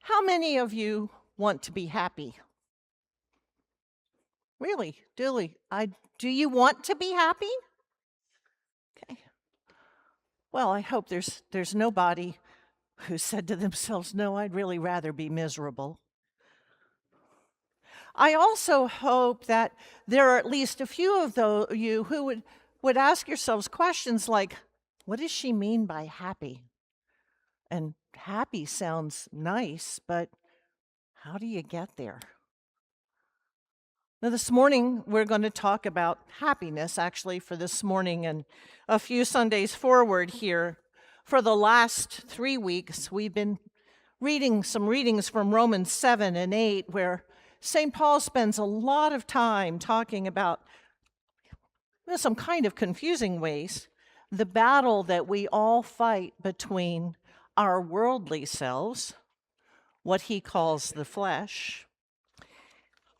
How many of you want to be happy? Really? Do you want to be happy? Okay. Well, I hope there's nobody who said to themselves, "No, I'd really rather be miserable." I also hope that there are at least a few of you who would ask yourselves questions like, what does she mean by happy? And happy sounds nice, but how do you get there? Now, this morning, we're going to talk about happiness, actually, for this morning and a few Sundays forward here. For the last 3 weeks, we've been reading some readings from Romans 7 and 8, where St. Paul spends a lot of time talking about, in some kind of confusing ways, the battle that we all fight between our worldly selves, what he calls the flesh,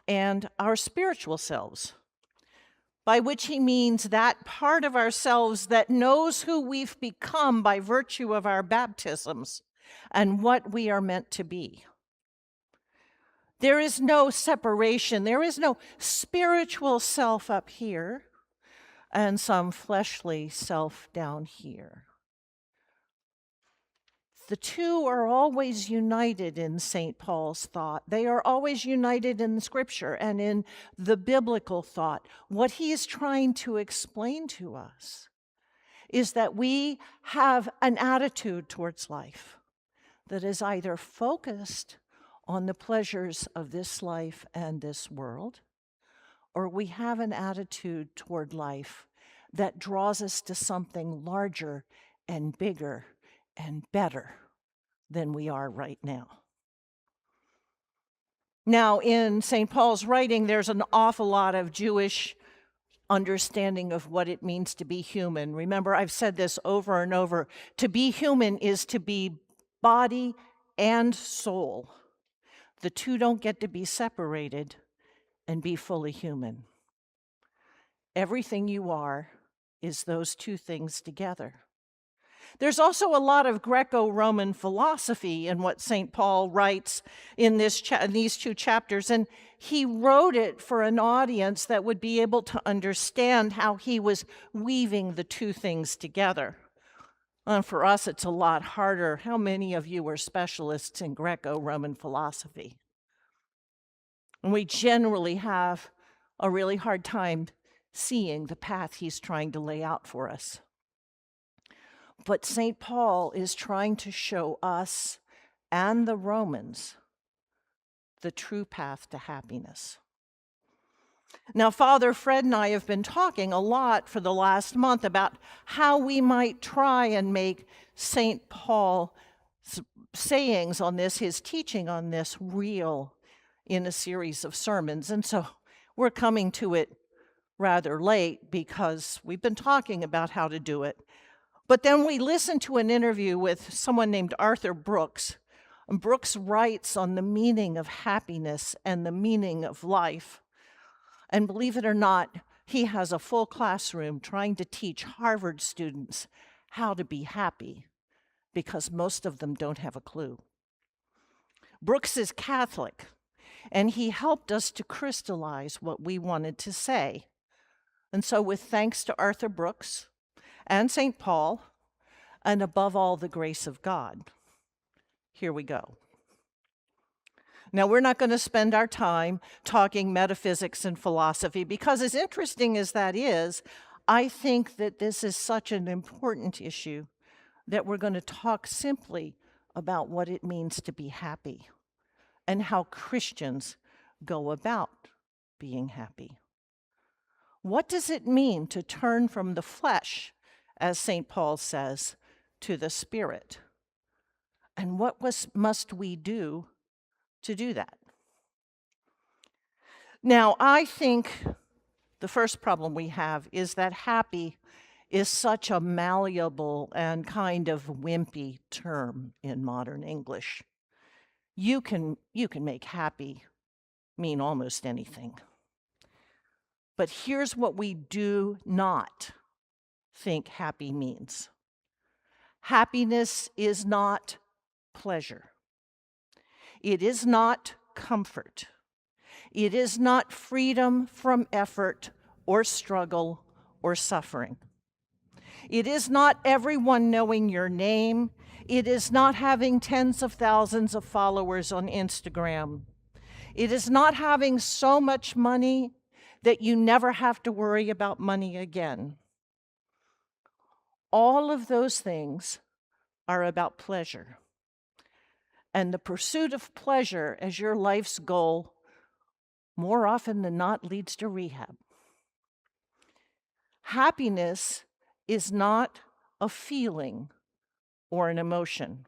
and our spiritual selves, by which he means that part of ourselves that knows who we've become by virtue of our baptisms and what we are meant to be. There is no separation. There is no spiritual self up here and some fleshly self down here. The two are always united in St. Paul's thought. They are always united in Scripture and in the biblical thought. What he is trying to explain to us is that we have an attitude towards life that is either focused on the pleasures of this life and this world, or we have an attitude toward life that draws us to something larger and bigger and better than we are right now. Now, in St. Paul's writing, there's an awful lot of Jewish understanding of what it means to be human. Remember, I've said this over and over. To be human is to be body and soul. The two don't get to be separated and be fully human. Everything you are is those two things together. There's also a lot of Greco-Roman philosophy in what St. Paul writes in these 2 chapters, and he wrote it for an audience that would be able to understand how he was weaving the two things together. And for us, it's a lot harder. How many of you are specialists in Greco-Roman philosophy? And we generally have a really hard time seeing the path he's trying to lay out for us. But St. Paul is trying to show us and the Romans the true path to happiness. Now, Father Fred and I have been talking a lot for the last month about how we might try and make St. Paul's sayings on this, his teaching on this, real in a series of sermons. And so we're coming to it rather late because we've been talking about how to do it. But then we listened to an interview with someone named Arthur Brooks. And Brooks writes on the meaning of happiness and the meaning of life. And believe it or not, he has a full classroom trying to teach Harvard students how to be happy because most of them don't have a clue. Brooks is Catholic, and he helped us to crystallize what we wanted to say. And so with thanks to Arthur Brooks and St. Paul, and above all, the grace of God, here we go. Now, we're not going to spend our time talking metaphysics and philosophy because as interesting as that is, I think that this is such an important issue that we're going to talk simply about what it means to be happy and how Christians go about being happy. What does it mean to turn from the flesh, as St. Paul says, to the Spirit? And what must we do to do that? Now, I think the first problem we have is that happy is such a malleable and kind of wimpy term in modern English. You can make happy mean almost anything. But here's what we do not think happy means. Happiness is not pleasure. It is not comfort. It is not freedom from effort or struggle or suffering. It is not everyone knowing your name. It is not having tens of thousands of followers on Instagram. It is not having so much money that you never have to worry about money again. All of those things are about pleasure. And the pursuit of pleasure as your life's goal, more often than not, leads to rehab. Happiness is not a feeling or an emotion.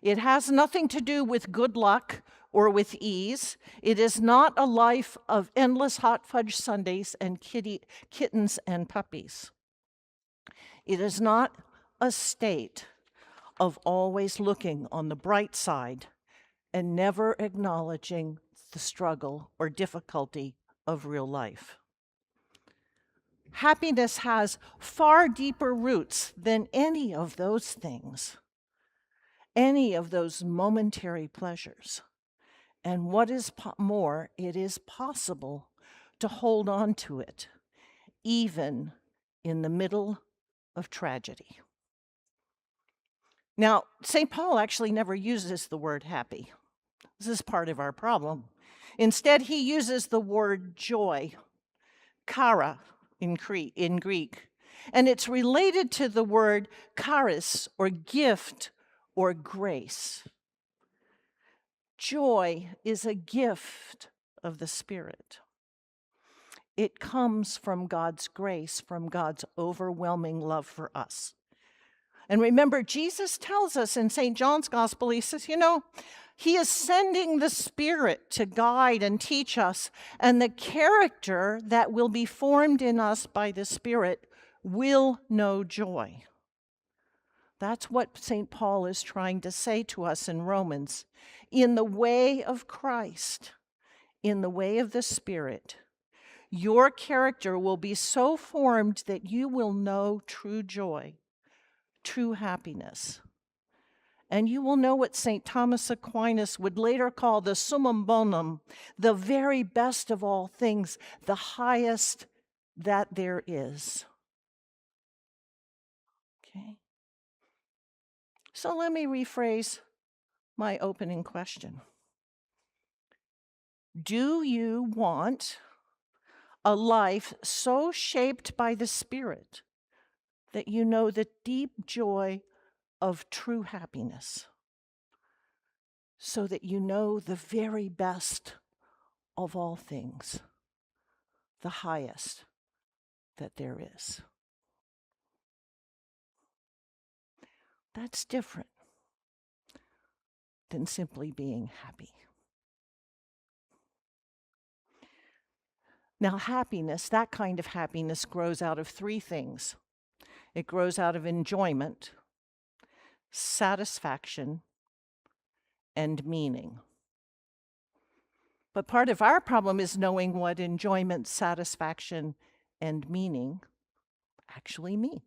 It has nothing to do with good luck or with ease. It is not a life of endless hot fudge sundaes and kittens and puppies. It is not a state of always looking on the bright side and never acknowledging the struggle or difficulty of real life. Happiness has far deeper roots than any of those things, any of those momentary pleasures. And what is more, it is possible to hold on to it, even in the middle of tragedy. Now, St. Paul actually never uses the word happy. This is part of our problem. Instead, he uses the word joy, chara in Greek, and it's related to the word charis, or gift, or grace. Joy is a gift of the Spirit. It comes from God's grace, from God's overwhelming love for us. And remember, Jesus tells us in St. John's Gospel, he says, he is sending the Spirit to guide and teach us, and the character that will be formed in us by the Spirit will know joy. That's what St. Paul is trying to say to us in Romans. In the way of Christ, in the way of the Spirit, your character will be so formed that you will know true joy, true happiness. And you will know what St. Thomas Aquinas would later call the summum bonum, the very best of all things, the highest that there is. Okay. So let me rephrase my opening question. Do you want a life so shaped by the Spirit that you know the deep joy of true happiness, so that you know the very best of all things, the highest that there is? That's different than simply being happy. Now, happiness, that kind of happiness, grows out of three things. It grows out of enjoyment, satisfaction, and meaning. But part of our problem is knowing what enjoyment, satisfaction, and meaning actually mean.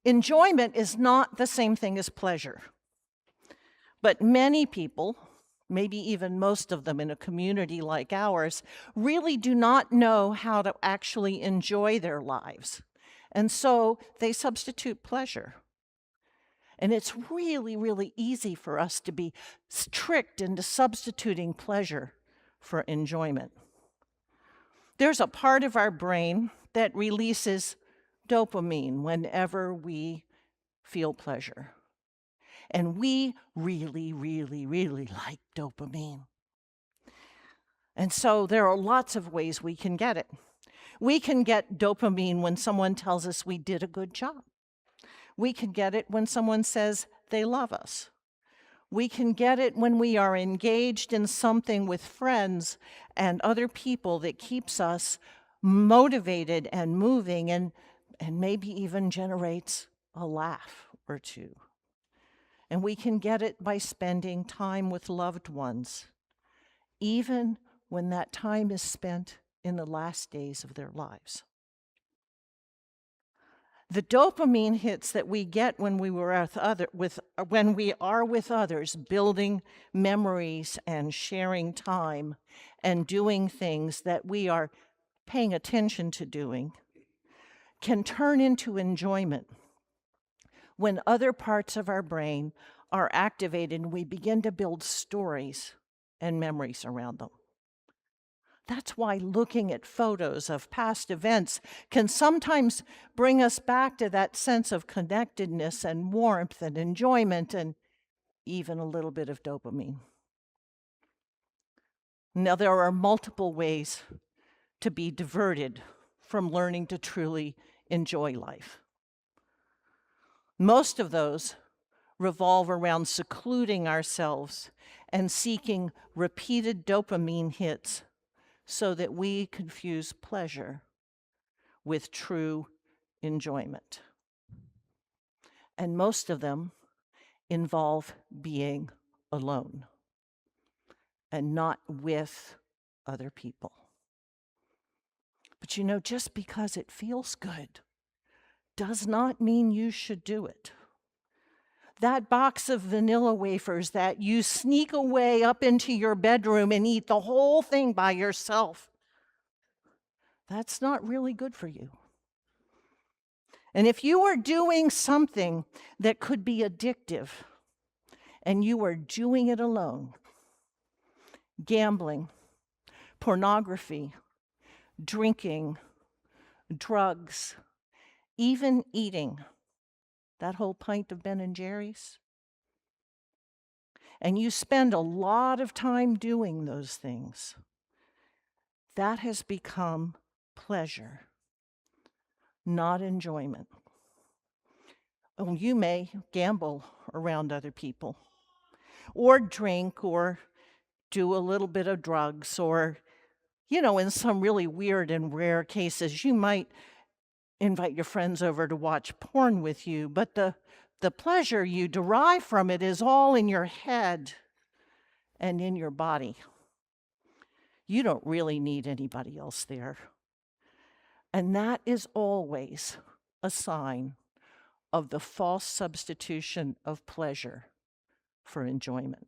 Enjoyment is not the same thing as pleasure. But many people, maybe even most of them in a community like ours, really do not know how to actually enjoy their lives. And so they substitute pleasure. And it's really, really easy for us to be tricked into substituting pleasure for enjoyment. There's a part of our brain that releases dopamine whenever we feel pleasure. And we really, really, really like dopamine. And so there are lots of ways we can get it. We can get dopamine when someone tells us we did a good job. We can get it when someone says they love us. We can get it when we are engaged in something with friends and other people that keeps us motivated and moving and maybe even generates a laugh or two. And we can get it by spending time with loved ones, even when that time is spent in the last days of their lives. The dopamine hits that we get when we are with others, building memories and sharing time and doing things that we are paying attention to doing, can turn into enjoyment when other parts of our brain are activated and we begin to build stories and memories around them. That's why looking at photos of past events can sometimes bring us back to that sense of connectedness and warmth and enjoyment and even a little bit of dopamine. Now, there are multiple ways to be diverted from learning to truly enjoy life. Most of those revolve around secluding ourselves and seeking repeated dopamine hits so that we confuse pleasure with true enjoyment. And most of them involve being alone and not with other people. But just because it feels good does not mean you should do it. That box of vanilla wafers that you sneak away up into your bedroom and eat the whole thing by yourself, that's not really good for you. And if you are doing something that could be addictive and you are doing it alone, gambling, pornography, drinking, drugs, even eating that whole pint of Ben and Jerry's, and you spend a lot of time doing those things, that has become pleasure, not enjoyment. Oh, you may gamble around other people, or drink, or do a little bit of drugs, or, in some really weird and rare cases, you might invite your friends over to watch porn with you, but the pleasure you derive from it is all in your head and in your body. You don't really need anybody else there. And that is always a sign of the false substitution of pleasure for enjoyment.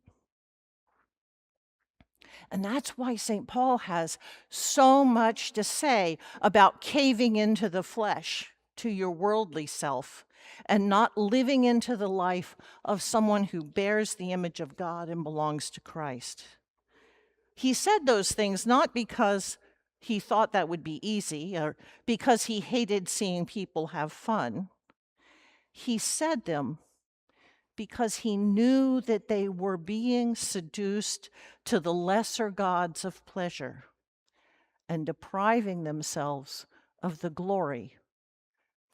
And that's why St. Paul has so much to say about caving into the flesh, to your worldly self, and not living into the life of someone who bears the image of God and belongs to Christ. He said those things not because he thought that would be easy or because he hated seeing people have fun. He said them because he knew that they were being seduced to the lesser gods of pleasure and depriving themselves of the glory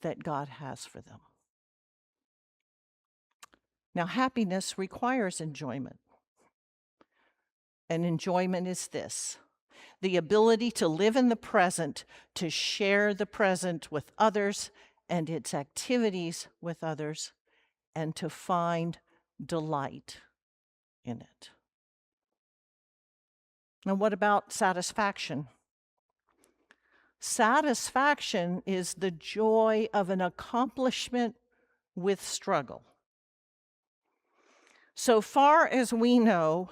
that God has for them. Now, happiness requires enjoyment. And enjoyment is this: the ability to live in the present, to share the present with others and its activities with others, and to find delight in it. Now, what about satisfaction? Satisfaction is the joy of an accomplishment with struggle. So far as we know,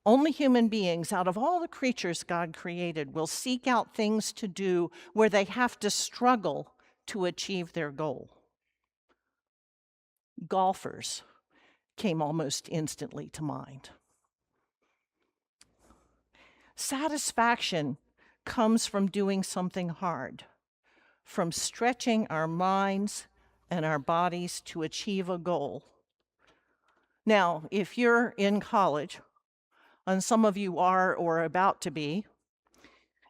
only human beings out of all the creatures God created will seek out things to do where they have to struggle to achieve their goal. Golfers came almost instantly to mind. Satisfaction comes from doing something hard, from stretching our minds and our bodies to achieve a goal. Now, if you're in college, and some of you are or are about to be,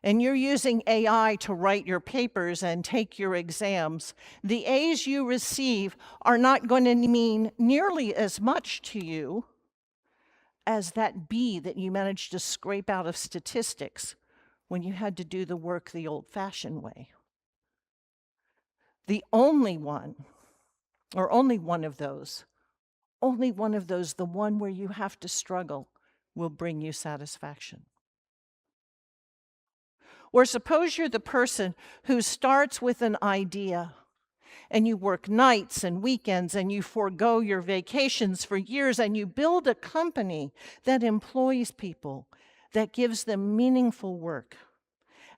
and you're using AI to write your papers and take your exams, the A's you receive are not going to mean nearly as much to you as that B that you managed to scrape out of statistics when you had to do the work the old-fashioned way. The only one of those, the one where you have to struggle, will bring you satisfaction. Or suppose you're the person who starts with an idea And you work nights and weekends, and you forego your vacations for years, and you build a company that employs people, that gives them meaningful work,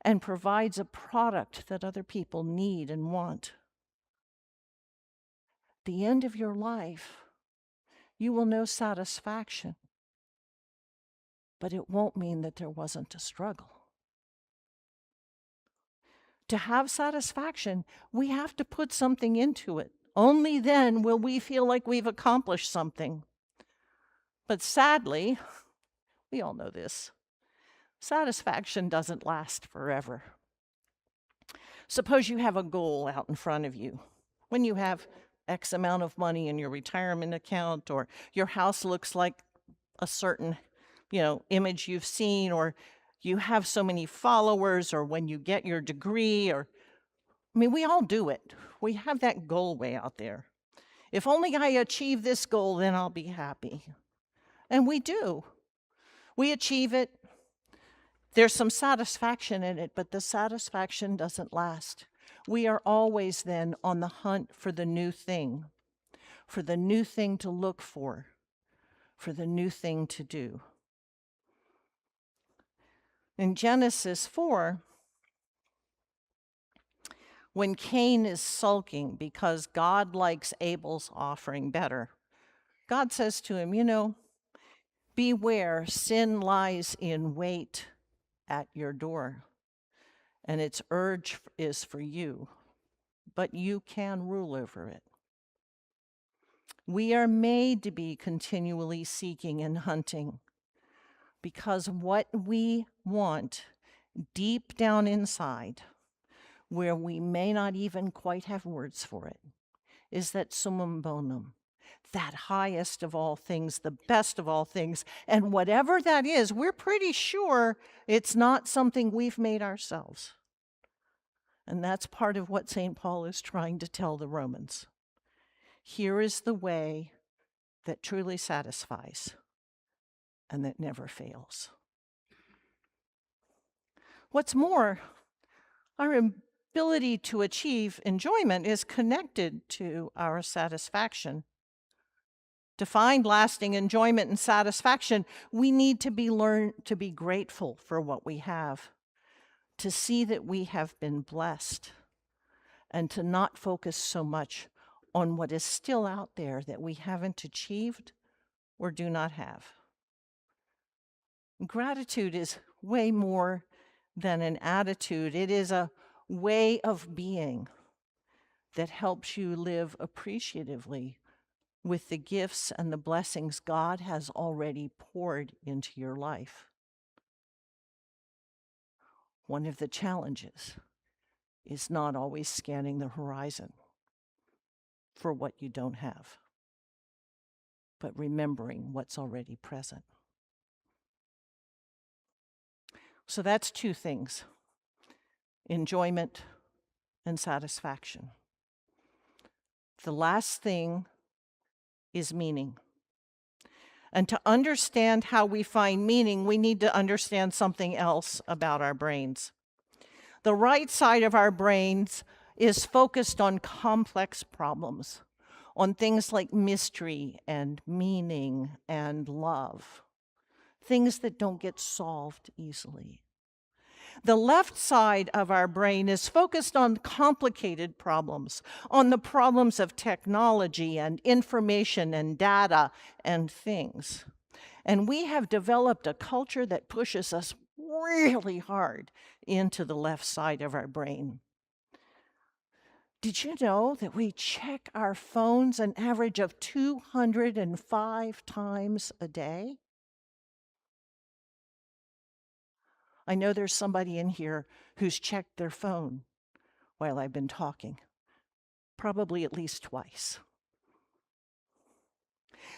and provides a product that other people need and want. At the end of your life, you will know satisfaction, but it won't mean that there wasn't a struggle. To have satisfaction, we have to put something into it. Only then will we feel like we've accomplished something. But sadly, we all know this, satisfaction doesn't last forever. Suppose you have a goal out in front of you. When you have X amount of money in your retirement account, or your house looks like a certain, image you've seen, or you have so many followers, or when you get your degree, we all do it. We have that goal way out there. If only I achieve this goal, then I'll be happy. And we do. We achieve it. There's some satisfaction in it, but the satisfaction doesn't last. We are always then on the hunt for the new thing to look for the new thing to do. In Genesis 4, when Cain is sulking because God likes Abel's offering better, God says to him, beware, sin lies in wait at your door, and its urge is for you, but you can rule over it. We are made to be continually seeking and hunting, because what we want deep down inside, where we may not even quite have words for it, is that summum bonum, that highest of all things, the best of all things. And whatever that is, we're pretty sure it's not something we've made ourselves. And that's part of what St. Paul is trying to tell the Romans. Here is the way that truly satisfies and that never fails. What's more, our ability to achieve enjoyment is connected to our satisfaction. To find lasting enjoyment and satisfaction, we need to learn to be grateful for what we have, to see that we have been blessed, and to not focus so much on what is still out there that we haven't achieved or do not have. Gratitude is way more than an attitude. It is a way of being that helps you live appreciatively with the gifts and the blessings God has already poured into your life. One of the challenges is not always scanning the horizon for what you don't have, but remembering what's already present. So that's two things: enjoyment and satisfaction. The last thing is meaning. And to understand how we find meaning, we need to understand something else about our brains. The right side of our brains is focused on complex problems, on things like mystery and meaning and love, things that don't get solved easily. The left side of our brain is focused on complicated problems, on the problems of technology and information and data and things. And we have developed a culture that pushes us really hard into the left side of our brain. Did you know that we check our phones an average of 205 times a day? I know there's somebody in here who's checked their phone while I've been talking, probably at least twice.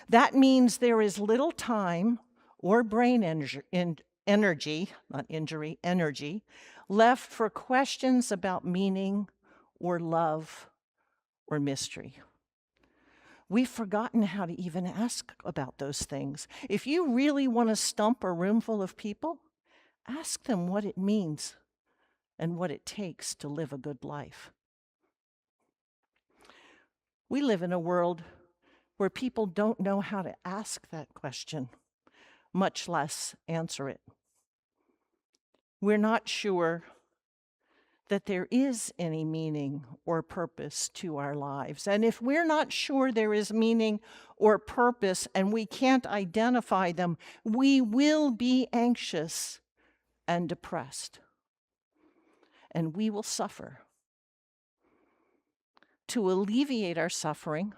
That means there is little time or brain energy left for questions about meaning or love or mystery. We've forgotten how to even ask about those things. If you really want to stump a room full of people, ask them what it means and what it takes to live a good life. We live in a world where people don't know how to ask that question, much less answer it. We're not sure that there is any meaning or purpose to our lives. And if we're not sure there is meaning or purpose and we can't identify them, we will be anxious and depressed. And we will suffer. To alleviate our suffering,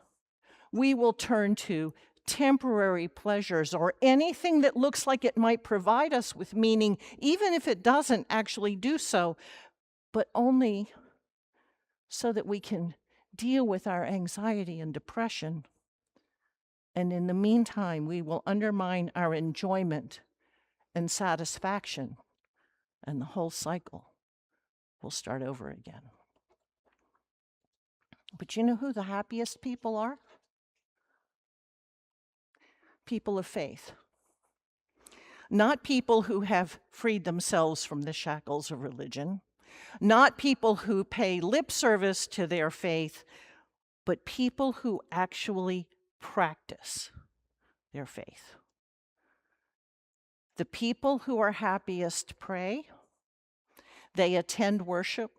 we will turn to temporary pleasures or anything that looks like it might provide us with meaning, even if it doesn't actually do so, but only so that we can deal with our anxiety and depression. And in the meantime, we will undermine our enjoyment and satisfaction, and the whole cycle will start over again. But you know who the happiest people are? People of faith. Not people who have freed themselves from the shackles of religion, not people who pay lip service to their faith, but people who actually practice their faith. The people who are happiest pray, they attend worship,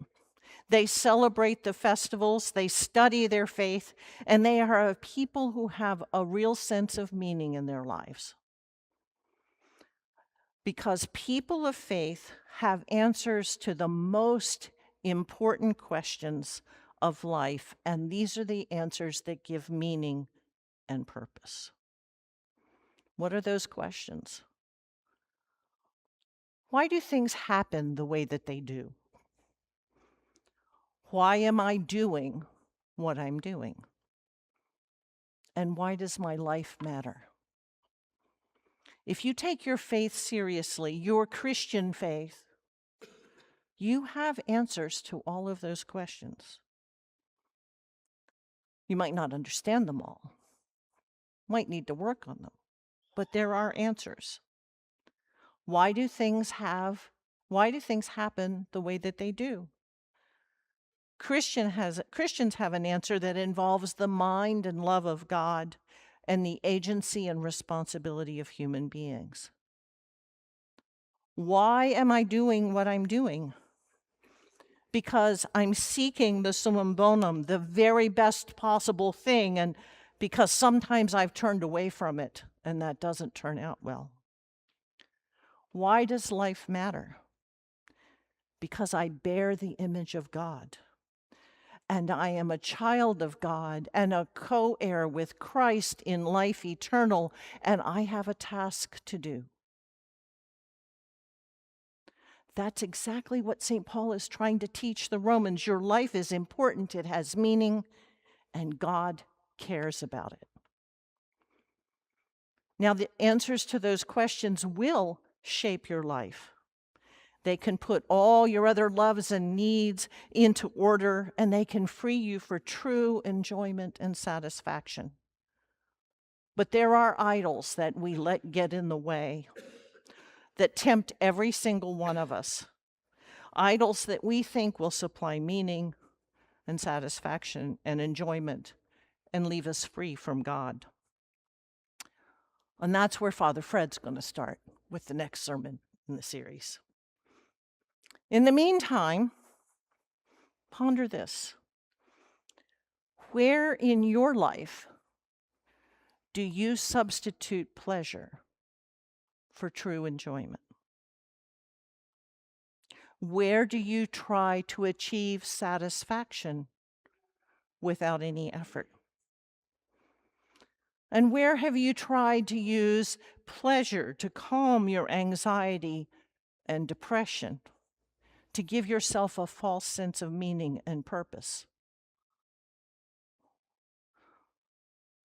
they celebrate the festivals, they study their faith, and they are people who have a real sense of meaning in their lives. Because people of faith have answers to the most important questions of life, and these are the answers that give meaning and purpose. What are those questions? Why do things happen the way that they do? Why am I doing what I'm doing? And why does my life matter? If you take your faith seriously, your Christian faith, you have answers to all of those questions. You might not understand them all, might need to work on them, but there are answers. Why do things happen the way that they do? Christians have an answer that involves the mind and love of God and the agency and responsibility of human beings. Why am I doing what I'm doing? Because I'm seeking the summum bonum, the very best possible thing, and because sometimes I've turned away from it, and that doesn't turn out well. Why does life matter? Because I bear the image of God, and I am a child of God and a co-heir with Christ in life eternal, and I have a task to do. That's exactly what St. Paul is trying to teach the Romans. Your life is important, it has meaning, and God cares about it. Now, the answers to those questions will shape your life. They can put all your other loves and needs into order, and they can free you for true enjoyment and satisfaction. But there are idols that we let get in the way, that tempt every single one of us. Idols that we think will supply meaning and satisfaction and enjoyment and leave us free from God. And that's where Father Fred's going to start with the next sermon in the series. In the meantime, ponder this. Where in your life do you substitute pleasure for true enjoyment? Where do you try to achieve satisfaction without any effort? And where have you tried to use pleasure to calm your anxiety and depression, to give yourself a false sense of meaning and purpose?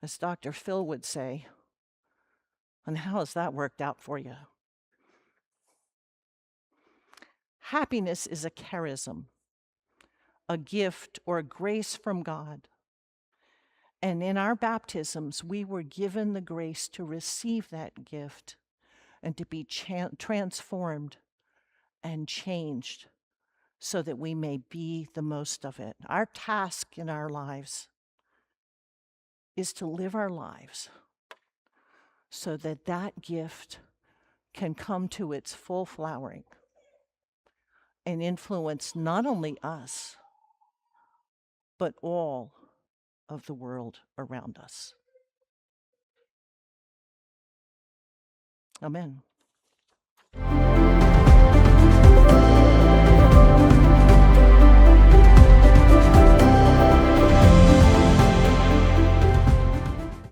As Dr. Phil would say, and how has that worked out for you? Happiness is a charism, a gift or grace from God. And in our baptisms, we were given the grace to receive that gift and to be transformed and changed so that we may be the most of it. Our task in our lives is to live our lives so that that gift can come to its full flowering and influence not only us, but all of the world around us. Amen.